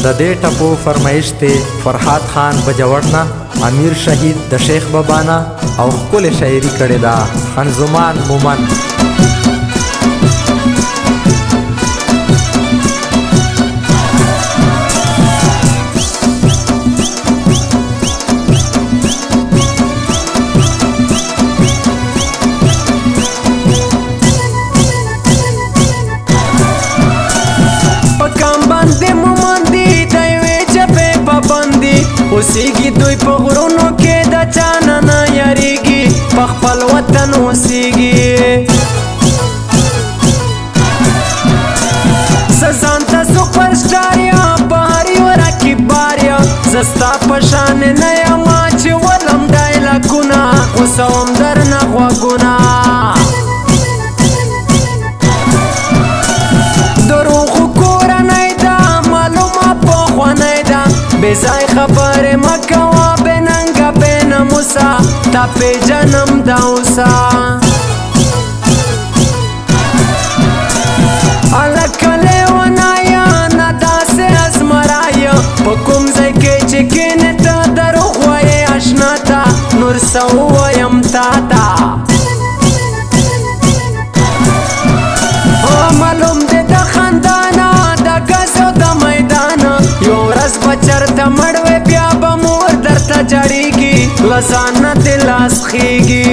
د دې ټپو فرمایش ته فرحات خان بجوړنا امیر شهید د شیخ بابانا او خپل شاعري کړې ده خنزمان مومن. اوسیږي دوی په غرونو کې د چانه نه یریږي په خپل وطن اوسیږي زه ځان ته سوپر سټار یم په هر یو راکې بار یم زه ستا په شان نه یم چې ولم ډایلاګونه غوسوم درنه غوږونه دروغو کورنۍ ده معلومه پخوانۍ ده بې ځای خبرې مه کوه بې ننګه بې ناموسه تا پېژنم دا اوسه هلکه لیونایه نه داسې ازمرایه په کوم ځای کې چې کښېنې ته دروغ وایې اشنا ته نور څه ووایم تا ته معلوم دی د خندانه د ګز او د میدانه یو ورځ به چرته مړ وې بیا به مور درته جړېږي له ځانه دې لاس خېږي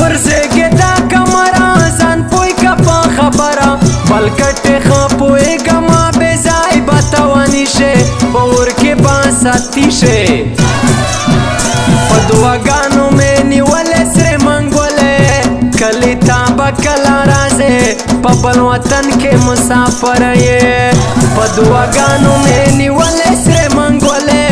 ورځېږې دا کمره ځان پوی که په خبره بلکټې ښه پوهېږمه بې ځای به تواني شې په اور کې به ساتي شې په دعاګانو مې نیولې سرې منګولې کلی تا به کله راځې په بل وطن کې مسافر یې په دعاګانو مې نیولې سرې منګولې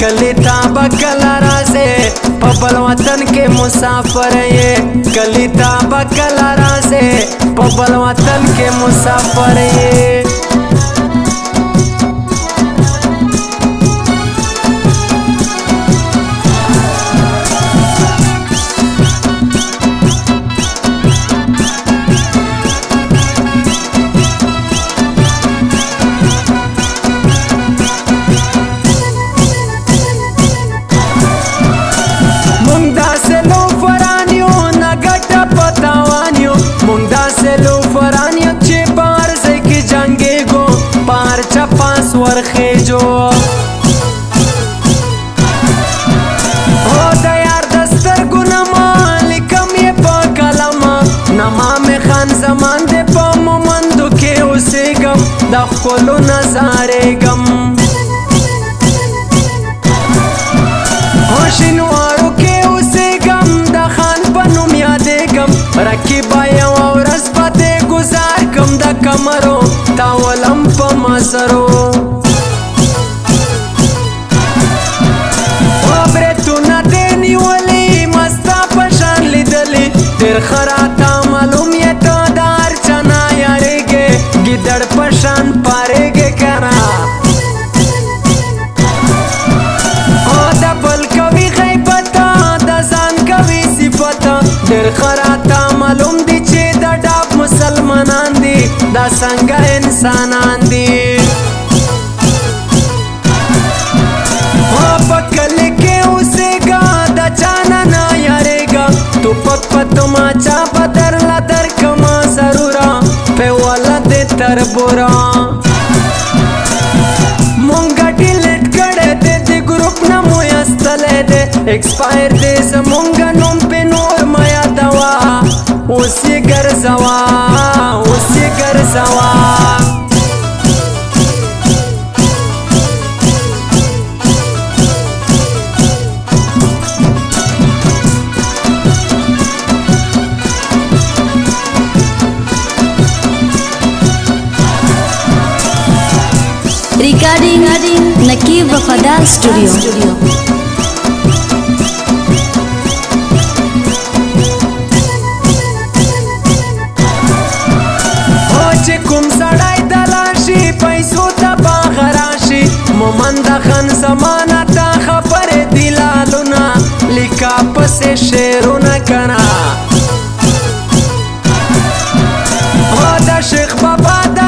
کلی تا به کله راځې په بل وطن کې مسافر یې کلی تا به کله راځې په بل وطن کې مسافر یې ورخېجو هو د یار د سترګو نه ما لیکم یې په قلم نما مې خان زمان دی په مومندو کې اوسېږم د ښکلو نظارېږم شینوارو کې اوسېږم د خان په نوم یادېږم رقیبه یوه ورځ به دې ګزار کم د کمرو تاولم په مزرو برېتونه دې نیولې مستا په شان لیدلې ډېر ښه راته معلوم یې ته د هر چا نه یارېږې ګیدړ په شان پارېږې که نه د بل کوي غیبته د ځان کوي صفته ډېر ښه راته معلوم دي چې د ډاب مسلمانان دي دا څنګه انسانان دي په کلي کې اوسېږه د چا نه نه یارېږه توپک په تماچا به درله درکمه ضروره پیواله دې تربوره مونږه ډیلیټ کړی دی د ګروپ نه مو ایستلی دی ایکسپایر دی زمونږ نوم پې نور مه یادوه اوس یې ګرځوه اوس یې ګرځوه Recording Nakib Wafadar Studio. چې کوم سړی دلال شي پیسو ته باغ راشي مومند خان زمانه ته خبرې دي لالونه لیکا پسې شعرونه کڼه د شیخ بابا د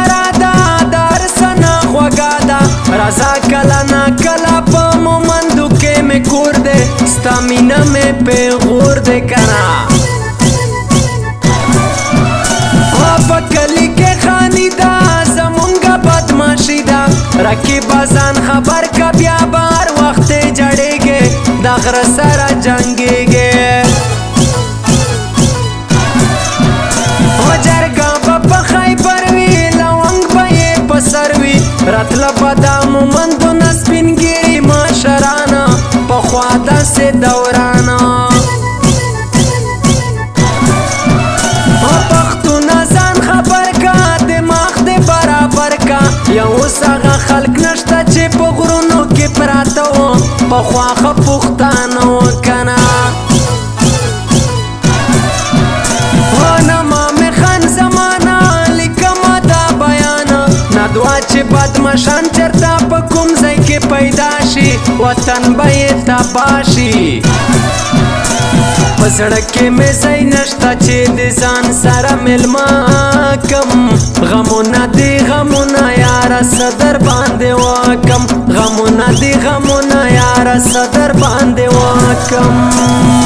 رضا کلا نا کلا پا مومندو کے میں کور دے ستا مینا میں پیغور دے کنا پا کلی کے خانی دا زمونگا بدماشی دا رکی بازان خبر کا بیا بار وقت جڑے گے دا غر سارا جنگے گے جرگا با خیبر وی لونگ با یہ پسر وی رتل بدا مومندو نسپین گیری ماشرانا پا خوادا سے دورانا پختو نزان خبر کا دماغ دے برابر کا یو ساغا خلق نشتا چه پا غرونو کی پراتو پا خواخ پختانو کنا دعا چې بدمشان چرتا په کوم ځای کې پیدا شي وطن به یې تباه شي په زړه کې مې ځای نشته چې د ځان سره مېلمه کم غمونه دي غمونه یاره صدر باندې وکم غمونه دي غمونه یاره صدر باندې وکم